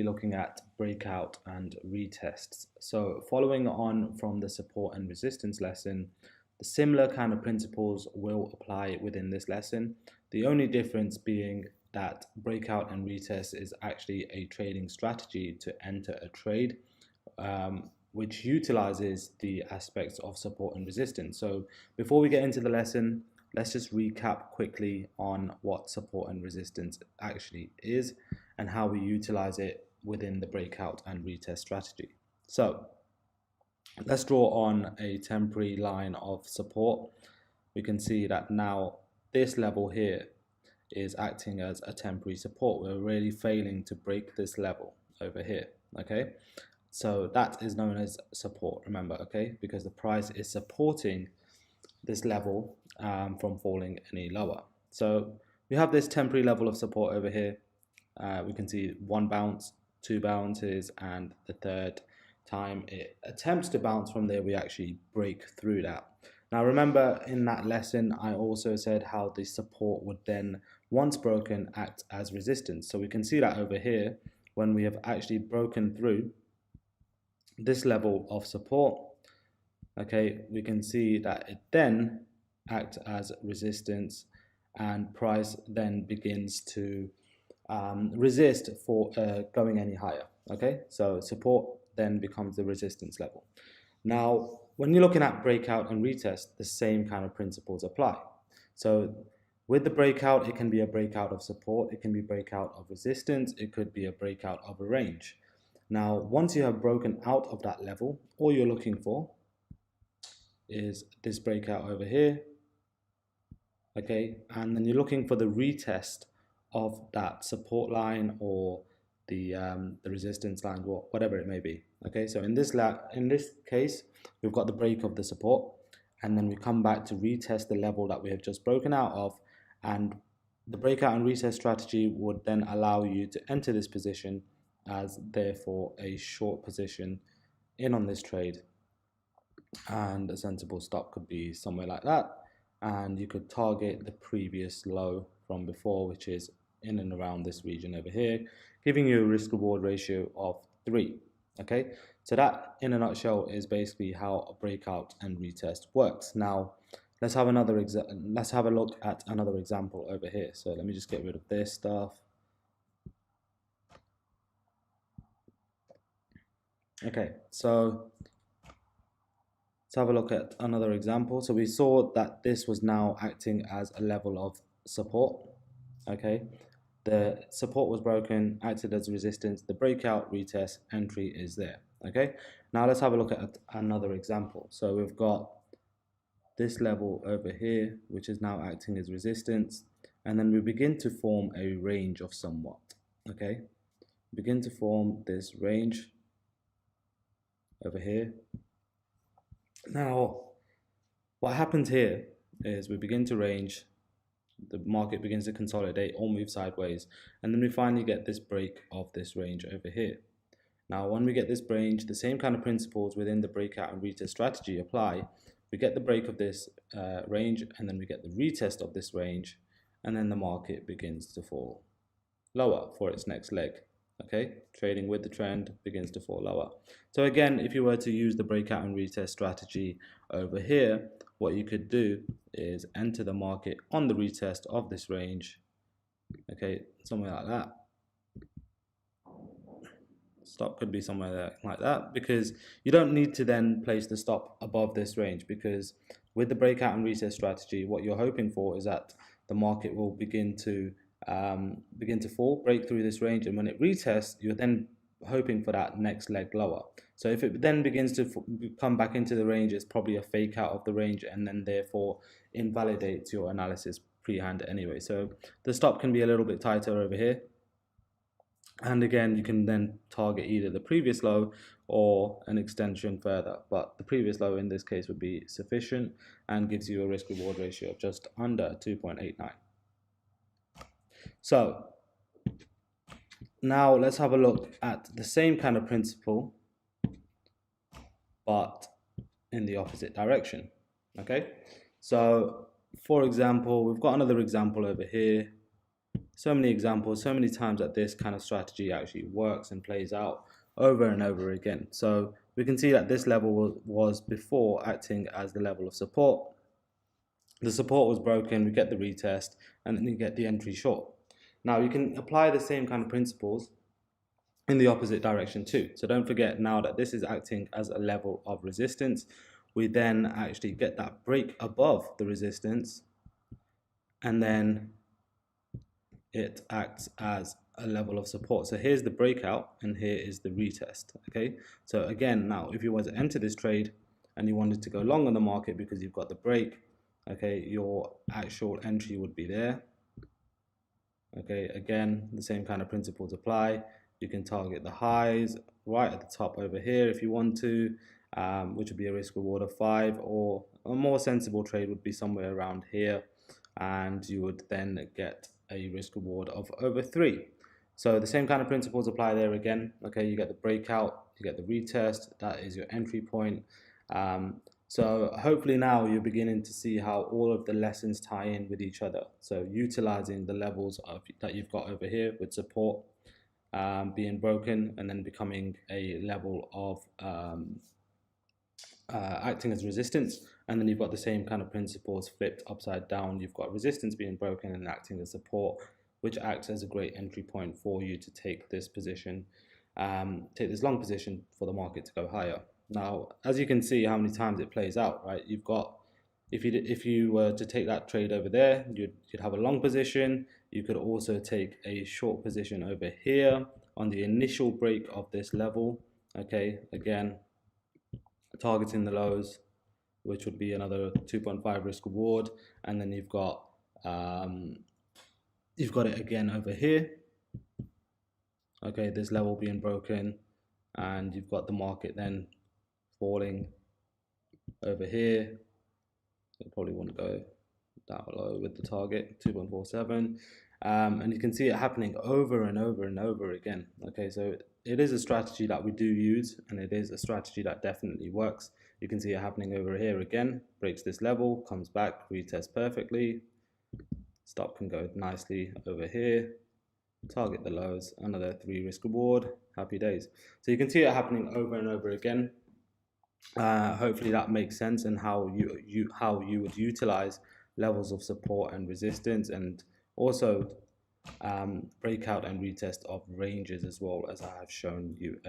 looking at breakout and retests. So following on from the support and resistance lesson, the similar kind of principles will apply within this lesson. The only difference being that breakout and retest is actually a trading strategy to enter a trade, which utilizes the aspects of support and resistance. So before we get into the lesson, let's just recap quickly on what support and resistance actually is and how we utilize it within the breakout and retest strategy. So let's draw on a temporary line of support. We can see that now this level here is acting as a temporary support. We're really failing to break this level over here, okay? So that is known as support, remember, okay? Because the price is supporting this level from falling any lower. So we have this temporary level of support over here. We can see one bounce, two bounces, and the third time it attempts to bounce from there, we actually break through that. Now remember, in that lesson I also said how the support would then, once broken, act as resistance. So we can see that over here, when we have actually broken through this level of support, okay, we can see that it then acts as resistance, and price then begins to resist for going any higher. Okay, so support then becomes the resistance level. Now when you're looking at breakout and retest, the same kind of principles apply. So with the breakout, it can be a breakout of support, it can be breakout of resistance, it could be a breakout of a range. Now once you have broken out of that level, all you're looking for is this breakout over here, okay, and then you're looking for the retest of that support line or the resistance line, whatever it may be. Okay, so in this case, we've got the break of the support, and then we come back to retest the level that we have just broken out of, and the breakout and retest strategy would then allow you to enter this position as therefore a short position in on this trade, and a sensible stop could be somewhere like that, and you could target the previous low from before, which is in and around this region over here, giving you a risk reward ratio of 3. Okay, so that in a nutshell is basically how a breakout and retest works. Now let's have a look at another example over here. So let me just get rid of this stuff. Okay, so let's have a look at another example. So we saw that this was now acting as a level of support. Okay, the support was broken, acted as resistance, the breakout, retest, entry is there. Okay, now let's have a look at another example. So we've got this level over here, which is now acting as resistance, and then we begin to form a range of somewhat. Okay, begin to form this range over here. Now what happens here is we begin to range, the market begins to consolidate or move sideways, and then we finally get this break of this range over here. Now when we get this range, the same kind of principles within the breakout and retest strategy apply. We get the break of this range, and then we get the retest of this range, and then the market begins to fall lower for its next leg. Okay, trading with the trend begins to fall lower. So again, if you were to use the breakout and retest strategy over here, what you could do is enter the market on the retest of this range. Okay, somewhere like that. Stop could be somewhere there like that, because you don't need to then place the stop above this range, because with the breakout and retest strategy, what you're hoping for is that the market will begin to fall, break through this range, and when it retests, you're then hoping for that next leg lower. So if it then begins to come back into the range, it's probably a fake out of the range, and then therefore invalidates your analysis pre-hand anyway. So the stop can be a little bit tighter over here, and again you can then target either the previous low or an extension further, but the previous low in this case would be sufficient and gives you a risk reward ratio of just under 2.89. So now let's have a look at the same kind of principle, but in the opposite direction. Okay, so for example, we've got another example over here. so many examples, so many times that this kind of strategy actually works and plays out over and over again. So we can see that this level was before acting as the level of support. The support was broken, we get the retest, and then you get the entry short. Now you can apply the same kind of principles in the opposite direction too. So don't forget, now that this is acting as a level of resistance, we then actually get that break above the resistance, and then it acts as a level of support. So here's the breakout and here is the retest. Okay, so again, now if you want to enter this trade and you wanted to go long on the market because you've got the break, okay, your actual entry would be there. Okay, again, the same kind of principles apply. You can target the highs right at the top over here if you want to, which would be a risk reward of 5, or a more sensible trade would be somewhere around here, and you would then get a risk reward of over 3. So the same kind of principles apply there again. Okay, you get the breakout, you get the retest, that is your entry point. So hopefully now you're beginning to see how all of the lessons tie in with each other. So utilizing the levels that you've got over here with support being broken and then becoming a level of acting as resistance, and then you've got the same kind of principles flipped upside down. You've got resistance being broken and acting as support, which acts as a great entry point for you to take this position, take this long position for the market to go higher. Now, as you can see how many times it plays out, right? You've got, if you were to take that trade over there, you'd have a long position. You could also take a short position over here on the initial break of this level. Okay, again, targeting the lows, which would be another 2.5 risk reward, and then you've got it again over here. Okay, this level being broken, and you've got the market then falling over here. You probably want to go down low with the target 2.47, and you can see it happening over and over and over again. Okay, so it is a strategy that we do use, and it is a strategy that definitely works. You can see it happening over here again, breaks this level, comes back, retests perfectly, stop can go nicely over here, target the lows, another 3 risk reward, happy days. So you can see it happening over and over again. Hopefully that makes sense, and how you would utilize levels of support and resistance, and also breakout and retest of ranges, as well as I have shown you